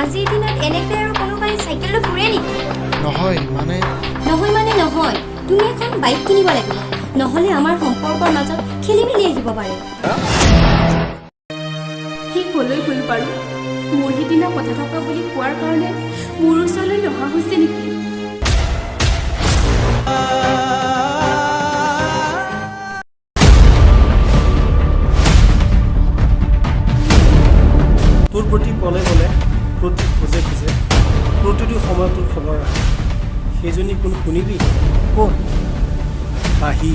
আজিৰ দিনত এনেকৈ আৰু কোনোবাই চাইকেল লৈ ফুৰে নেকি? নহয় মানে নহয় তুমি এখন বাইক কিনিব লাগিব নহ'লে আমাৰ সম্পৰ্কৰ মাজত খেলিমেলি আহিব পাৰে সি ক'লৈ গ'ল বাৰু মোৰ সিদিনা কথা থকা বুলি কোৱাৰ কাৰণে মোৰ ওচৰলৈ নহা হৈছে নেকি তোৰ প্ৰতি ক'লে প্ৰতি খোজে প্ৰতিটো সময়ত তোৰ খবৰ ৰাখে সেইজনী কোন শুনিবি কোন আহি